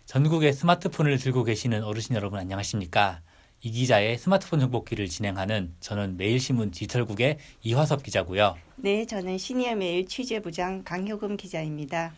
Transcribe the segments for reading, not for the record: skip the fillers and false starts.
전국의 스마트폰을 들고 계시는 어르신 여러분 안녕하십니까? 이 기자의 스마트폰 정보기를 진행하는 저는 매일신문 디지털국의 이화섭 기자고요. 네, 저는 시니어메일 취재부장 강효금 기자입니다.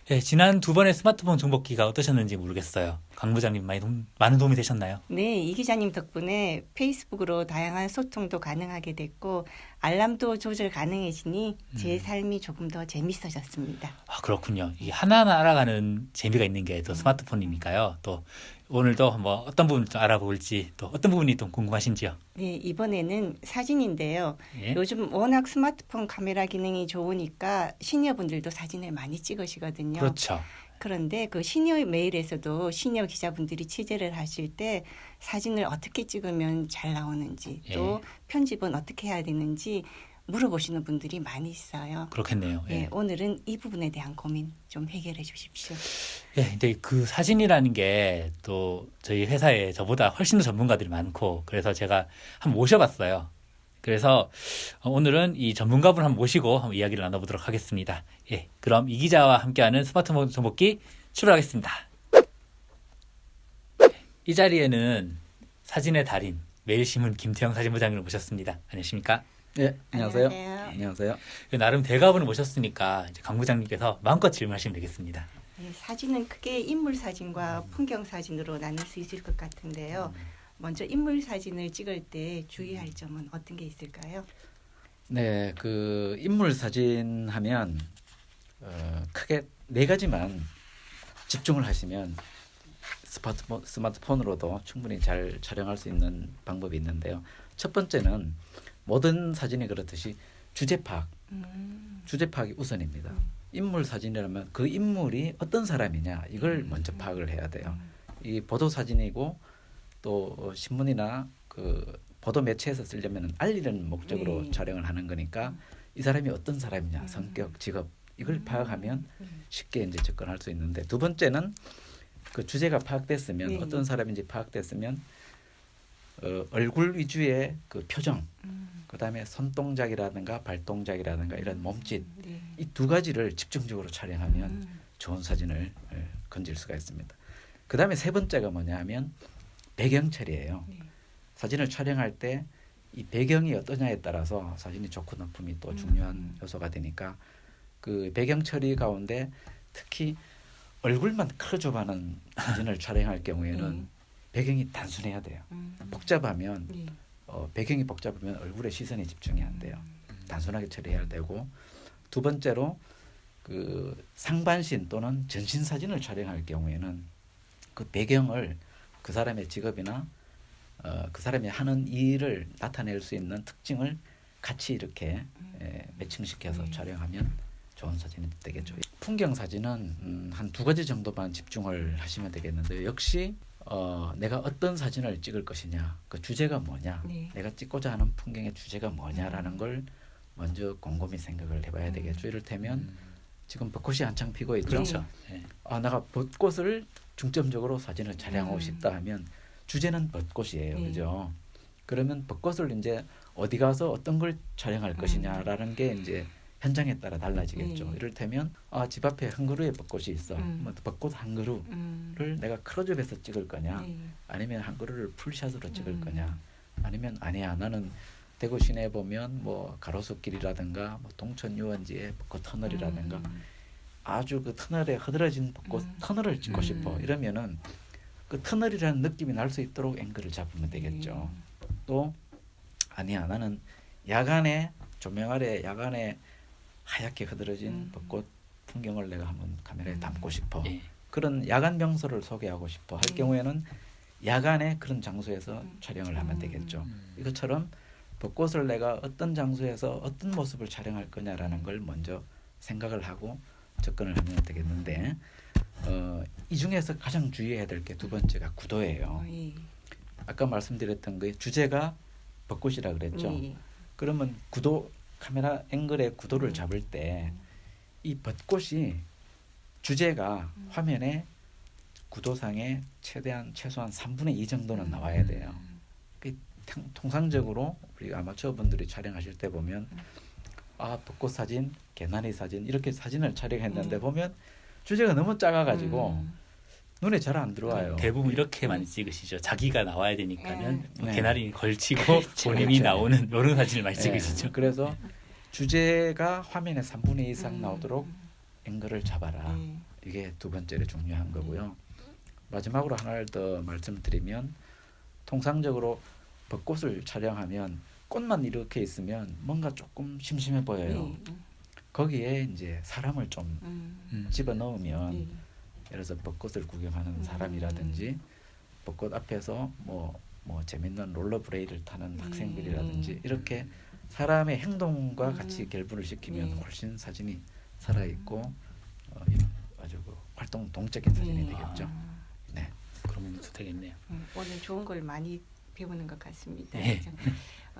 예, 지난 두 번의 스마트폰 정보기가 어떠셨는지 모르겠어요. 강 부장님 많은 도움이 되셨나요? 네, 이 기자님 덕분에 페이스북으로 다양한 소통도 가능하게 됐고 알람도 조절 가능해지니 제 삶이 조금 더 재밌어졌습니다. 아, 그렇군요. 이게 하나하나 알아가는 재미가 있는 게 또 스마트폰이니까요. 또 오늘도 뭐 어떤 부분 좀 알아볼지 또 어떤 부분이 좀 궁금하신지요? 네, 이번에는 사진인데요. 예. 요즘 워낙 스마트폰 카메라 기능이 좋으니까 시니어분들도 사진을 많이 찍으시거든요. 그렇죠. 그런데 그 시니어 메일에서도 시니어 기자분들이 취재를 하실 때 사진을 어떻게 찍으면 잘 나오는지 또 편집은 어떻게 해야 되는지 물어보시는 분들이 많이 있어요. 그렇겠네요. 예. 네, 오늘은 이 부분에 대한 고민 좀 해결해 주십시오. 예, 근데 그 사진이라는 게 또 저희 회사에 저보다 훨씬 더 전문가들이 많고 그래서 제가 한번 모셔봤어요. 그래서 오늘은 이 전문가분 한번 모시고 한번 이야기를 나눠보도록 하겠습니다. 예, 그럼 이 기자와 함께하는 스마트폰 정보기 출발하겠습니다. 이 자리에는 사진의 달인 매일신문 김태형 사진부장님을 모셨습니다. 안녕하십니까? 네, 안녕하세요. 안녕하세요. 안녕하세요. 나름 대가분을 모셨으니까 이제 강 부장님께서 마음껏 질문하시면 되겠습니다. 네, 사진은 크게 인물 사진과 풍경 사진으로 나눌 수 있을 것 같은데요. 먼저 인물 사진을 찍을 때 주의할 점은 어떤 게 있을까요? 네, 그 인물 사진 하면 크게 네 가지만 집중을 하시면 스마트폰으로도 충분히 잘 촬영할 수 있는 방법이 있는데요. 첫 번째는 모든 사진이 그렇듯이 주제 파악. 주제 파악이 우선입니다. 인물 사진이라면 그 인물이 어떤 사람이냐 이걸 먼저 파악을 해야 돼요. 이 보도 사진이고 또 신문이나 그 보도 매체에서 쓰려면 알리는 목적으로 촬영을 하는 거니까 이 사람이 어떤 사람이냐 성격, 직업 이걸 파악하면 쉽게 이제 접근할 수 있는데 두 번째는 그 주제가 파악됐으면 어떤 사람인지 파악됐으면 얼굴 위주의 그 표정 그다음에 손동작이라든가 발동작이라든가 이런 몸짓 이 두 가지를 집중적으로 촬영하면 좋은 사진을 건질 수가 있습니다. 그다음에 세 번째가 뭐냐 하면 배경 처리예요. 사진을 촬영할 때 이 배경이 어떠냐에 따라서 사진이 좋고 나쁨이 또 중요한 요소가 되니까 그 배경 처리 가운데 특히 얼굴만 크로즈업하는 사진을 촬영할 경우에는 배경이 단순해야 돼요. 복잡하면 배경이 복잡하면 얼굴에 시선이 집중이 안 돼요. 단순하게 처리해야 되고 두 번째로 그 상반신 또는 전신 사진을 촬영할 경우에는 그 배경을 그 사람의 직업이나 그 사람이 하는 일을 나타낼 수 있는 특징을 같이 이렇게 매칭시켜서 촬영하면 좋은 사진이 되겠죠. 풍경 사진은 한 두 가지 정도만 집중을 하시면 되겠는데 역시 내가 어떤 사진을 찍을 것이냐, 그 주제가 뭐냐, 내가 찍고자 하는 풍경의 주제가 뭐냐라는 걸 먼저 곰곰이 생각을 해봐야 되겠죠. 이를테면 지금 벚꽃이 한창 피고 있죠. 그렇죠. 내가 벚꽃을 중점적으로 사진을 촬영하고 싶다 하면 주제는 벚꽃이에요, 그죠? 그러면 벚꽃을 이제 어디 가서 어떤 걸 촬영할 것이냐라는 게 이제 현장에 따라 달라지겠죠. 이를테면 집 앞에 한 그루의 벚꽃이 있어. 뭐 벚꽃 한 그루를 내가 클로즈업해서 찍을 거냐, 아니면 한 그루를 풀샷으로 찍을 거냐, 아니면 아니야 나는 대구 시내에 보면 뭐 가로수길이라든가 뭐 동천 유원지의 벚꽃 터널이라든가 아주 그 터널에 흐드러진 벚꽃 터널을 찍고 싶어. 이러면은 그 터널이라는 느낌이 날 수 있도록 앵글을 잡으면 되겠죠. 또 아니야 나는 야간에 조명 아래 야간에 하얗게 흐드러진 벚꽃 풍경을 내가 한번 카메라에 담고 싶어. 그런 야간 명소를 소개하고 싶어 할 경우에는 야간에 그런 장소에서 촬영을 하면 되겠죠. 이것처럼 벚꽃을 내가 어떤 장소에서 어떤 모습을 촬영할 거냐라는 걸 먼저 생각을 하고 접근을 하면 되겠는데 이 중에서 가장 주의해야 될 게 두 번째가 구도예요. 아까 말씀드렸던 그 주제가 벚꽃이라 그랬죠. 그러면 구도 카메라 앵글의 구도를 잡을 때 이 벚꽃이 주제가 화면에 구도상에 최소한 3분의 2 정도는 나와야 돼요. 통상적으로 우리 아마추어 분들이 촬영하실 때 보면 벚꽃 사진, 개나리 사진 이렇게 사진을 촬영했는데 보면 주제가 너무 작아가지고 눈에 잘 안 들어와요. 대부분 이렇게 많이 찍으시죠. 자기가 나와야 되니까는 네. 개나리 걸치고 그렇죠. 본인이 그렇죠. 나오는 이런 사진을 많이 네. 찍으시죠. 그래서 주제가 화면의 3분의 2 이상 나오도록 음. 앵글을 잡아라. 네. 이게 두 번째로 중요한 거고요. 마지막으로 하나를 더 말씀드리면 통상적으로 벚꽃을 촬영하면 꽃만 이렇게 있으면 뭔가 조금 심심해 보여요. 네. 거기에 이제 사람을 좀 음. 집어 넣으면 네. 예를 들어서 벚꽃을 구경하는 사람이라든지 벚꽃 앞에서 뭐 재밌는 롤러브레이드를 타는 학생들이라든지 이렇게 사람의 행동과 같이 결부를 시키면 네. 훨씬 사진이 살아있고 아주 그 활동 동적인 사진이 네. 되겠죠. 네. 그러면 또 되겠네요. 오늘 좋은 걸 많이 배우는 것 같습니다. 네. 그죠?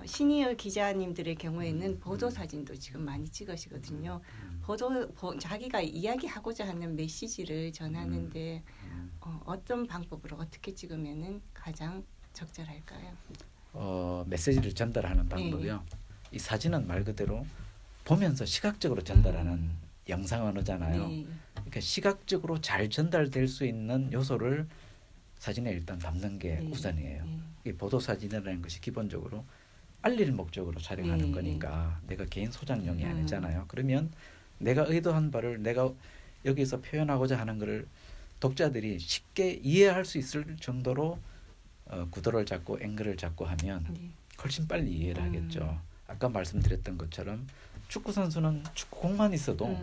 시니어 기자님들의 경우에는 보도 사진도 지금 많이 찍으시거든요. 자기가 이야기하고자 하는 메시지를 전하는데 어떤 방법으로 어떻게 찍으면은 가장 적절할까요? 메시지를 전달하는 방법이요. 이 사진은 말 그대로 보면서 시각적으로 전달하는 영상 언어잖아요. 네. 그러니까 시각적으로 잘 전달될 수 있는 요소를 사진에 일단 담는 게 네. 우선이에요. 네. 이 보도 사진이라는 것이 기본적으로 알릴 목적으로 촬영하는 네. 거니까 내가 개인 소장용이 아니잖아요. 그러면 내가 의도한 바를 내가 여기서 표현하고자 하는 것을 독자들이 쉽게 이해할 수 있을 정도로 구도를 잡고 앵글을 잡고 하면 네. 훨씬 빨리 이해를 하겠죠. 아까 말씀드렸던 것처럼 축구 선수는 축구공만 있어도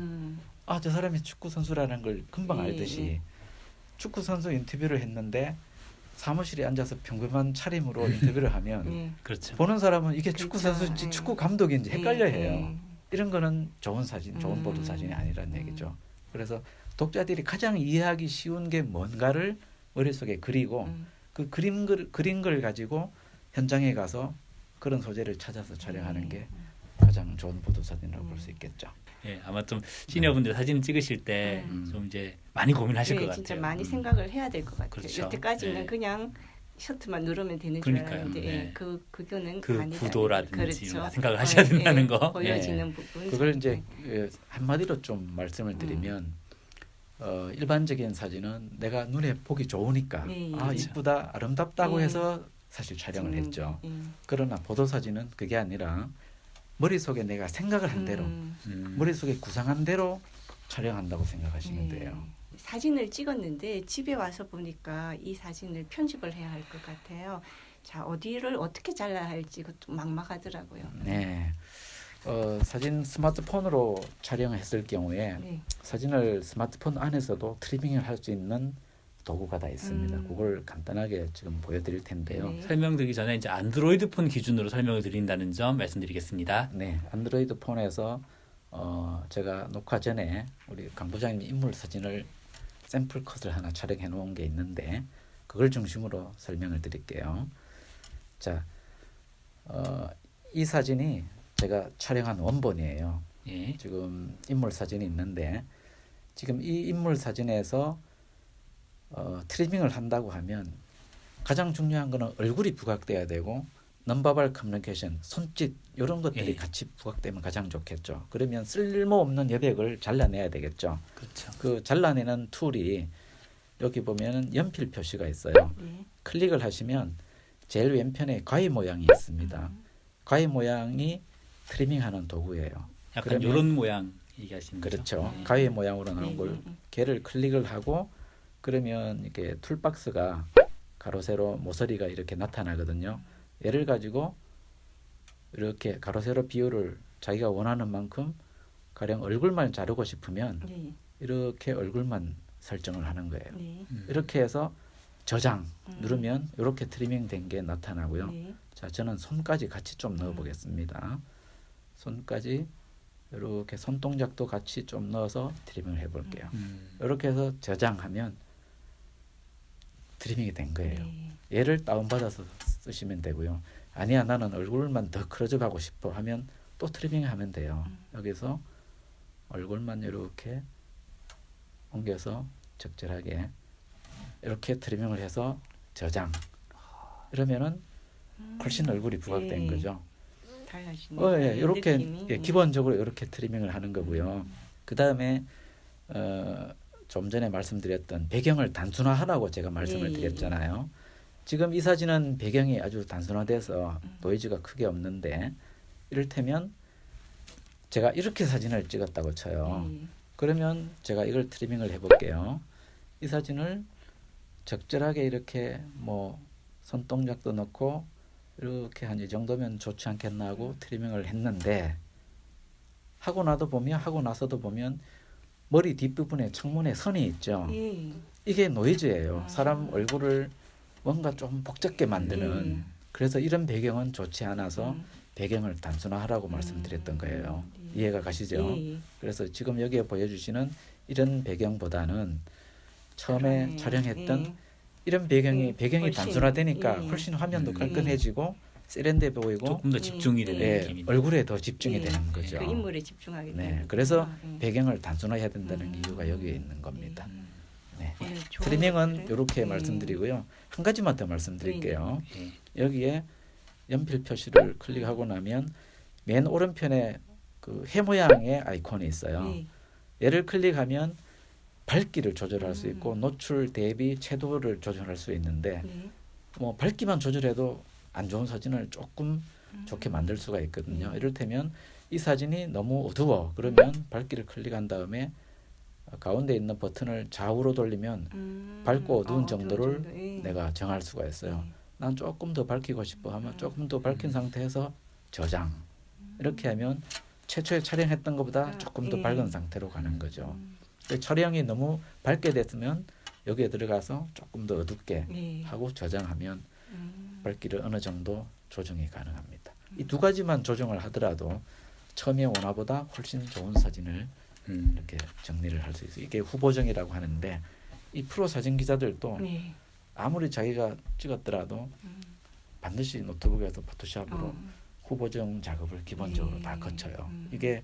아, 저 사람이 축구 선수라는 걸 금방 네. 알듯이 축구 선수 인터뷰를 했는데 사무실에 앉아서 평범한 차림으로 인터뷰를 하면 네. 그렇죠. 보는 사람은 이게 축구 그렇죠. 선수인지 네. 축구 감독인지 헷갈려 해요. 네. 이런 거는 좋은 사진, 좋은 보도 사진이 아니라는 얘기죠. 그래서 독자들이 가장 이해하기 쉬운 게 뭔가를 머릿속에 그리고 그 그린 걸 가지고 현장에 가서 그런 소재를 찾아서 촬영하는 게 가장 좋은 보도 사진이라고 볼 수 있겠죠. 예, 아마 좀 시니어분들 사진 찍으실 때 좀 이제 많이 고민하실 것 네, 같아요. 진짜 많이 생각을 해야 될 것 같아요. 그렇죠. 여태까지는 네. 그냥 셔트만 누르면 되는 줄 그러니까요. 알았는데 네. 그거는 그 아니다. 구도라든지 그렇죠. 생각을 하셔야 된다는 거. 보여지는 부분. 그걸 이제 한마디로 좀 말씀을 드리면 일반적인 사진은 내가 눈에 보기 좋으니까 네, 아 그렇죠. 이쁘다 아름답다고 네. 해서 사실 촬영을 찍는 했죠. 게, 그러나 보도 사진은 그게 아니라 머릿속에 내가 생각을 한 대로 머릿속에 구상한 대로 촬영한다고 생각하시면 네. 돼요. 사진을 찍었는데 집에 와서 보니까 이 사진을 편집을 해야 할 것 같아요. 자, 어디를 어떻게 잘라야 할지 그것도 막막하더라고요. 네. 사진 스마트폰으로 촬영했을 경우에 네. 사진을 스마트폰 안에서도 트리밍을 할 수 있는 도구가 다 있습니다. 그걸 간단하게 지금 보여드릴 텐데요. 네. 설명드리기 전에 이제 안드로이드 폰 기준으로 설명을 드린다는 점 말씀드리겠습니다. 네, 안드로이드 폰에서 제가 녹화 전에 우리 강 부장님 인물 사진을 샘플 컷을 하나 촬영해 놓은 게 있는데 그걸 중심으로 설명을 드릴게요. 자, 이 사진이 제가 촬영한 원본이에요. 예. 지금 인물 사진이 있는데 지금 이 인물 사진에서 트리밍을 한다고 하면 가장 중요한 거는 얼굴이 부각돼야 되고 넘버벌 커뮤니케이션, 손짓 이런 것들이 예. 같이 부각되면 가장 좋겠죠. 그러면 쓸모없는 여백을 잘라내야 되겠죠. 그렇죠. 그 잘라내는 툴이 여기 보면 연필 표시가 있어요. 네. 클릭을 하시면 제일 왼편에 가위 모양이 있습니다. 가위 모양이 트리밍하는 도구예요. 약간 그러면- 이런 모양 얘기하시는 거죠. 그렇죠. 네. 가위 모양으로 나온 네, 걸 네, 네. 걔를 클릭을 하고 그러면 이렇게 툴박스가 가로 세로 모서리가 이렇게 나타나거든요. 얘를 가지고 이렇게 가로 세로 비율을 자기가 원하는 만큼 가령 얼굴만 자르고 싶으면 네. 이렇게 얼굴만 설정을 하는 거예요. 네. 이렇게 해서 저장 누르면 이렇게 트리밍 된 게 나타나고요. 네. 자, 저는 손까지 같이 좀 넣어 보겠습니다. 손까지 이렇게 손동작도 같이 좀 넣어서 트리밍을 해 볼게요. 이렇게 해서 저장하면 트리밍이 된 거예요. 네. 얘를 다운받아서 쓰시면 되고요. 아니야, 나는 얼굴만 더 클로즈업하고 싶어 하면 또 트리밍 하면 돼요. 여기서 얼굴만 이렇게 옮겨서 적절하게 이렇게 트리밍을 해서 저장. 이러면은 훨씬 얼굴이 부각된 네. 거죠. 달라지네요. 예, 이렇게 느낌이. 기본적으로 이렇게 트리밍을 하는 거고요. 그 다음에 좀 전에 말씀드렸던 배경을 단순화하라고 제가 말씀을 드렸잖아요. 지금 이 사진은 배경이 아주 단순화돼서 노이즈가 크게 없는데 이를테면 제가 이렇게 사진을 찍었다고 쳐요. 그러면 제가 이걸 트리밍을 해볼게요. 이 사진을 적절하게 이렇게 뭐 손동작도 넣고 이렇게 한 이 정도면 좋지 않겠나 하고 트리밍을 했는데 하고 나서도 보면 머리 뒷부분에 창문에 선이 있죠. 이게 노이즈예요. 사람 얼굴을 뭔가 좀 복잡게 만드는. 그래서 이런 배경은 좋지 않아서 배경을 단순화하라고 말씀드렸던 거예요. 이해가 가시죠? 그래서 지금 여기에 보여주시는 이런 배경보다는 처음에 촬영했던 이런 배경이 훨씬, 단순화되니까 훨씬 화면도 깔끔해지고 세련돼 보이고 조금 더 집중이 되는 예, 느낌이. 얼굴에 더 집중이 되는 거죠. 그 인물에 집중하게 네, 되는 그래서 거구나. 배경을 단순화해야 된다는 이유가 여기에 있는 겁니다. 네. 오늘 좋은 트리밍은 것들을, 이렇게 말씀드리고요. 한 가지만 더 말씀드릴게요. 예. 여기에 연필 표시를 클릭하고 나면 맨 오른편에 그 해 모양의 아이콘이 있어요. 얘를 클릭하면 밝기를 조절할 수 있고 노출, 대비, 채도를 조절할 수 있는데 뭐 밝기만 조절해도 안 좋은 사진을 조금 좋게 만들 수가 있거든요. 이를테면 이 사진이 너무 어두워 그러면 밝기를 클릭한 다음에 가운데 있는 버튼을 좌우로 돌리면 밝고 어두운 정도를 내가 정할 수가 있어요. 난 조금 더 밝히고 싶어 하면 조금 더 밝힌 상태에서 저장. 이렇게 하면 최초에 촬영했던 것보다 조금 더 밝은 상태로 가는 거죠. 촬영이 너무 밝게 됐으면 여기에 들어가서 조금 더 어둡게 하고 저장하면 밝기를 어느 정도 조정이 가능합니다. 이 두 가지만 조정을 하더라도 처음에 원화보다 훨씬 좋은 사진을 이렇게 정리를 할 수 있어요. 이게 후보정이라고 하는데 이 프로 사진 기자들도 아무리 자기가 찍었더라도 반드시 노트북에서 포토샵으로 후보정 작업을 기본적으로 다 거쳐요. 이게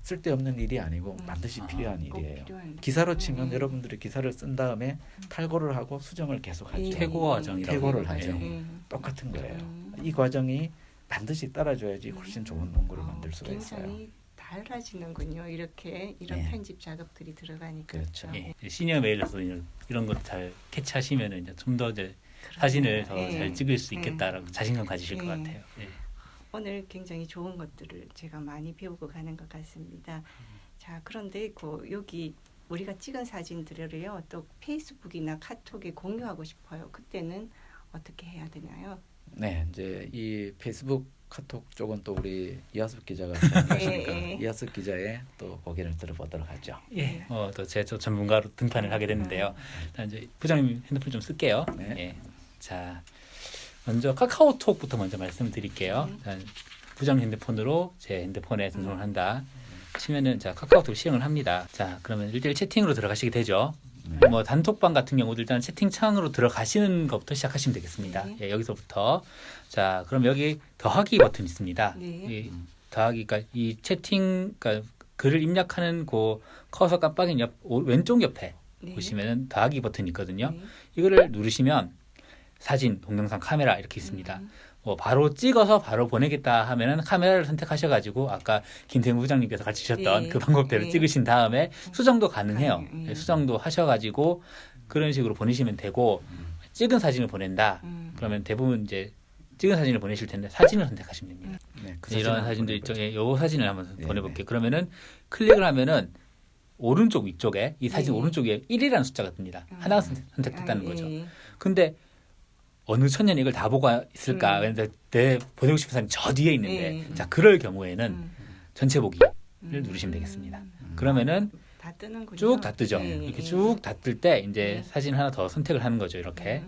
쓸데없는 일이 아니고 반드시 필요한 일이에요. 기사로 치면 여러분들이 기사를 쓴 다음에 탈고를 하고 수정을 계속하죠. 태고 과정이라고 태고를 하죠. 하죠. 똑같은 거예요. 이 과정이 반드시 따라줘야지 훨씬 좋은 원고를 만들 수가 있어요. 굉장히 달라지는군요. 이런 네. 편집 작업들이 들어가니까. 그렇죠. 예. 시니어 메일에서 이런 것 잘 캐치하시면 이제 좀 더 이제 사진을 더 잘 찍을 수 있겠다라고 자신감 가지실 것 같아요. 예. 오늘 굉장히 좋은 것들을 제가 많이 배우고 가는 것 같습니다. 자, 그런데 여기 우리가 찍은 사진들을요, 또 페이스북이나 카톡에 공유하고 싶어요. 그때는 어떻게 해야 되나요? 네, 이제 이 페이스북 카톡 쪽은 또 우리 이하섭 기자가 하시니까 이하섭 기자의 또 고개를 들어보도록 하죠. 예. 또 제 전문가로 등판을 하게 됐는데요. 일단 이제 부장님 핸드폰 좀 쓸게요. 네. 예. 자, 먼저 카카오톡부터 먼저 말씀드릴게요. 일단 부장님 핸드폰으로 제 핸드폰에 등록을 한다. 치면은 자 카카오톡 시행을 합니다. 자, 그러면 1대1 채팅으로 들어가시게 되죠. 뭐 단톡방 같은 경우도 일단 채팅창으로 들어가시는 것부터 시작하시면 되겠습니다. 예, 여기서부터 자, 그럼 여기 더하기 버튼 있습니다. 이 더하기가 이 채팅, 그러니까 글을 입력하는 그 커서 깜빡이 왼쪽 옆에 보시면은 더하기 버튼이 있거든요. 이거를 누르시면 사진, 동영상, 카메라 이렇게 있습니다. 뭐 바로 찍어서 바로 보내겠다 하면은 카메라를 선택하셔가지고 아까 김태무 부장님께서 가르치셨던 그 방법대로 찍으신 다음에 수정도 가능해요. 수정도 하셔가지고 그런 식으로 보내시면 되고 찍은 사진을 보낸다. 그러면 대부분 이제 찍은 사진을 보내실 텐데 사진을 선택하시면 됩니다. 네, 그 이런 사진들 있죠. 예, 요 사진을 한번 네, 보내볼게요. 그러면은 클릭을 하면은 오른쪽 위쪽에 이 사진 오른쪽에 1이라는 숫자가 뜹니다. 하나가 선택됐다는 거죠. 근데 어느 천년이 이걸 다 보고 있을까? 왜냐면 내 보내고 싶은 사람이 저 뒤에 있는데 자 그럴 경우에는 전체 보기를 누르시면 되겠습니다. 그러면은 다 뜨는군요. 쭉 다 뜨죠. 이렇게 쭉 다 뜰 때 이제 사진 하나 더 선택을 하는 거죠. 이렇게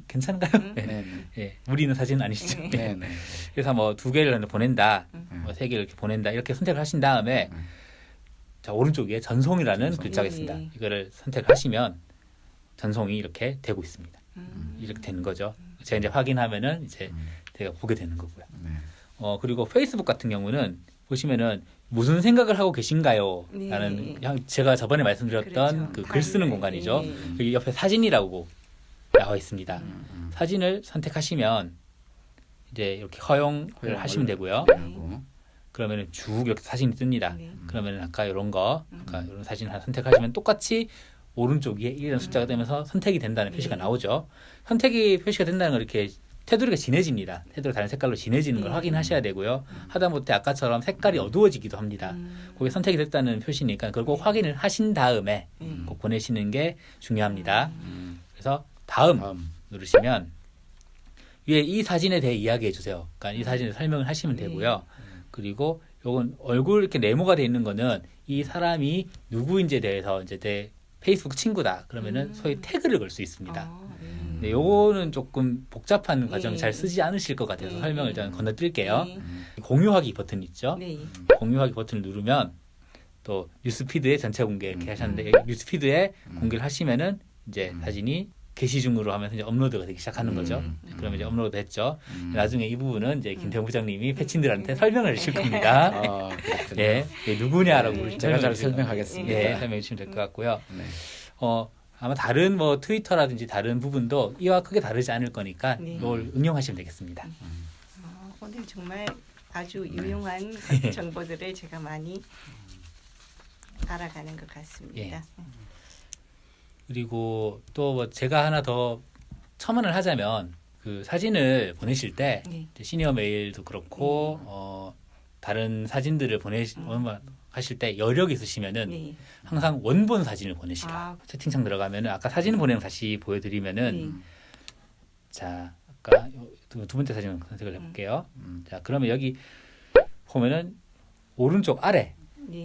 괜찮은가요? 네, 예, 무리는 사진 아니시죠? 네, 네. 그래서 뭐 2개를 보낸다, 뭐 3개를 이렇게 보낸다 이렇게 선택을 하신 다음에 자 오른쪽에 전송이라는 글자가 있습니다. 이거를 선택하시면 전송이 이렇게 되고 있습니다. 이렇게 되는 거죠. 제가 이제 확인하면은 이제 제가 보게 되는 거고요. 네. 그리고 페이스북 같은 경우는 보시면은 무슨 생각을 하고 계신가요? 네. 라는 제가 저번에 말씀드렸던 그렇죠. 그 글 쓰는 공간이죠. 여기 옆에 사진이라고 나와 있습니다. 사진을 선택하시면 이제 이렇게 허용을 하시면 되고요. 하고. 그러면은 쭉 이렇게 사진이 뜹니다. 그러면은 아까 이런 거, 아까 이런 사진 하나 선택하시면 똑같이 오른쪽 위에 1이라는 숫자가 되면서 선택이 된다는 표시가 나오죠. 선택이 표시가 된다는 걸 이렇게 테두리가 진해집니다. 테두리가 다른 색깔로 진해지는 걸 확인하셔야 되고요. 하다못해 아까처럼 색깔이 어두워지기도 합니다. 그게 선택이 됐다는 표시니까 그걸 꼭 확인을 하신 다음에 꼭 보내시는 게 중요합니다. 그래서 다음 누르시면 위에 이 사진에 대해 이야기해 주세요. 그러니까 이 사진을 설명을 하시면 되고요. 그리고 요건 얼굴 이렇게 네모가 돼 있는 거는 이 사람이 누구인지에 대해서 이제 내 페이스북 친구다. 그러면은 소위 태그를 걸 수 있습니다. 네, 요거는 조금 복잡한 과정 잘 쓰지 않으실 것 같아서 설명을 일단 건너뛸게요. 공유하기 버튼 있죠. 공유하기 버튼을 누르면 또 뉴스피드에 전체 공개 이렇게 하셨는데 뉴스피드에 공개를 하시면은 이제 사진이 게시 중으로 하면서 이제 업로드가 되기 시작하는 거죠. 그러면 이제 업로드 됐죠. 나중에 이 부분은 이제 김태형 부장님이 패친들한테 설명을 해주실 겁니다. 예, 누구냐라고 제가 잘 설명하겠습니다. 예, 설명해 주시면 될 것 같고요. 아마 다른 뭐 트위터라든지 다른 부분도 이와 크게 다르지 않을 거니까 이걸 응용하시면 되겠습니다. 오늘 정말 아주 유용한 정보들을 제가 많이 알아가는 것 같습니다. 그리고 또 뭐 제가 하나 더 첨언을 하자면 그 사진을 보내실 때 이제 시니어 메일도 그렇고 다른 사진들을 하실 때 여력이 있으시면은 항상 원본 사진을 보내시라. 채팅창 들어가면은 아까 사진 보내는 거 다시 보여드리면은 자 아까 두 번째 사진 선택을 해볼게요. 자 그러면 여기 보면은 오른쪽 아래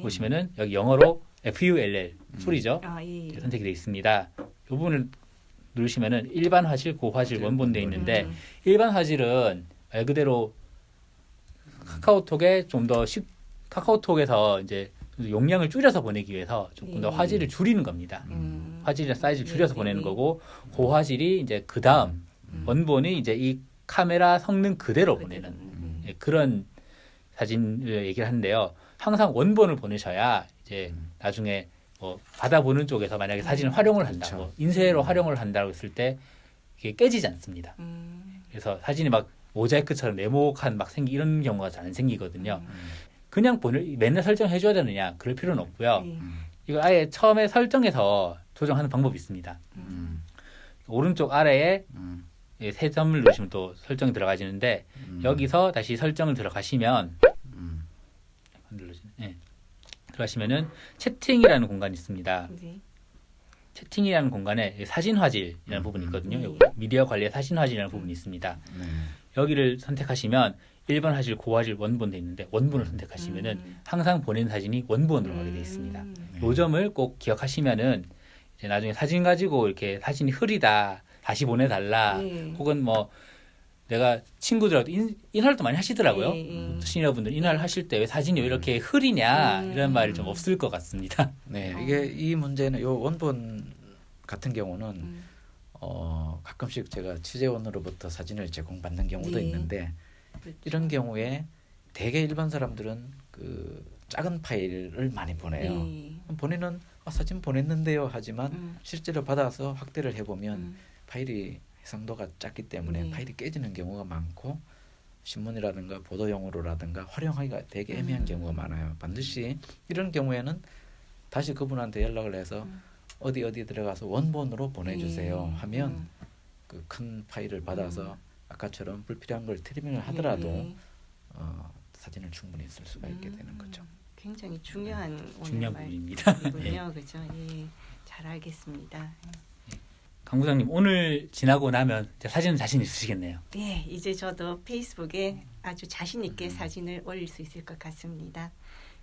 보시면은 여기 영어로 FULL 풀이죠. 선택이 되어 있습니다. 이 부분을 누르시면은 일반 화질, 고화질, 원본 되어 있는데 일반 화질은 말 그대로 카카오톡에 좀 더 카카오톡에서 이제 용량을 줄여서 보내기 위해서 조금 더 화질을 줄이는 겁니다. 화질이나 사이즈를 줄여서 보내는 거고 고화질이 이제 그 다음 원본이 이제 이 카메라 성능 그대로 보내는 그런 사진을 얘기를 하는데요. 항상 원본을 보내셔야 이제 나중에 뭐 받아보는 쪽에서 만약에 사진을 활용을 한다, 뭐 인쇄로 활용을 한다고 했을 때 이게 깨지지 않습니다. 그래서 사진이 막 모자이크처럼 네모칸 막 이런 경우가 잘 안 생기거든요. 그냥 맨날 설정해 줘야 되느냐 그럴 필요는 없고요. 이걸 아예 처음에 설정해서 조정하는 방법이 있습니다. 오른쪽 아래에 세 점을 누르시면 또 설정이 들어가지는데 여기서 다시 설정을 들어가시면 들어가시면은 채팅이라는 공간이 있습니다. 채팅이라는 공간에 사진 화질이라는 부분이 있거든요. 미디어 관리의 사진 화질이라는 부분이 있습니다. 여기를 선택하시면 일반 화질, 고화질, 원본 돼 있는데 원본을 선택하시면은 항상 보낸 사진이 원본으로 가게 돼 있습니다. 이 점을 꼭 기억하시면은 이제 나중에 사진 가지고 이렇게 사진이 흐리다 다시 보내달라 혹은 뭐 내가 친구들하고 인화도 많이 하시더라고요. 시니어분들 인화를 하실 때 왜 사진이 왜 이렇게 흐리냐 이런 말이 좀 없을 것 같습니다. 네, 이게 이 문제는 요 원본 같은 경우는 가끔씩 제가 취재원으로부터 사진을 제공받는 경우도 있는데 이런 경우에 대개 일반 사람들은 그 작은 파일을 많이 보내요. 본인은 사진 보냈는데요 하지만 실제로 받아서 확대를 해보면 파일이 해상도가 작기 때문에 파일이 깨지는 경우가 많고 신문이라든가 보도용으로라든가 활용하기가 되게 애매한 경우가 많아요. 반드시 이런 경우에는 다시 그분한테 연락을 해서 어디 들어가서 원본으로 보내주세요 하면 그 큰 파일을 받아서 아까처럼 불필요한 걸 트리밍을 하더라도 사진을 충분히 쓸 수가 있게 되는 거죠. 굉장히 중요한 부분입니다. 그죠? 잘 알겠습니다. 강 부장님 오늘 지나고 나면 사진은 자신 있으시겠네요. 네, 이제 저도 페이스북에 아주 자신 있게 사진을 올릴 수 있을 것 같습니다.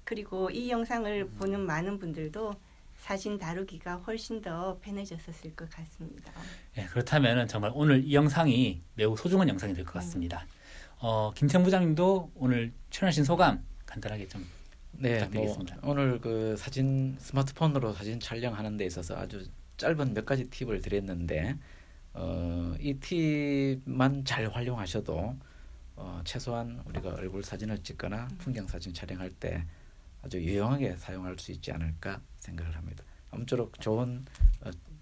그리고 이 영상을 보는 많은 분들도 사진 다루기가 훨씬 더 편해졌을 것 같습니다. 네, 그렇다면 정말 오늘 이 영상이 매우 소중한 영상이 될 것 같습니다. 김태형 부장님도 오늘 출연하신 소감 간단하게 좀 부탁드리겠습니다. 오늘 그 스마트폰으로 사진 촬영하는 데 있어서 아주 짧은 몇 가지 팁을 드렸는데 이 팁만 잘 활용하셔도 최소한 우리가 얼굴 사진을 찍거나 풍경 사진 촬영할 때 아주 유용하게 사용할 수 있지 않을까 생각을 합니다. 아무쪼록 좋은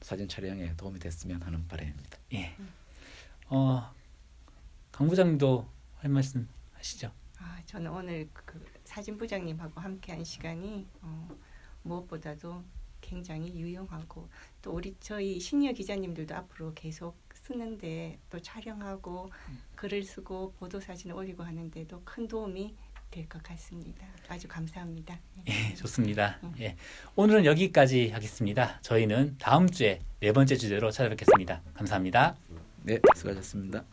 사진 촬영에 도움이 됐으면 하는 바람입니다. 예. 강 부장님도 할 말씀 하시죠? 저는 오늘 그 사진 부장님하고 함께한 시간이 무엇보다도 굉장히 유용하고 또 저희 시니어 기자님들도 앞으로 계속 쓰는데 또 촬영하고 글을 쓰고 보도 사진을 올리고 하는데도 큰 도움이 될 것 같습니다. 아주 감사합니다. 예, 좋습니다. 예, 오늘은 여기까지 하겠습니다. 저희는 다음 주에 네 번째 주제로 찾아뵙겠습니다. 감사합니다. 네, 수고하셨습니다.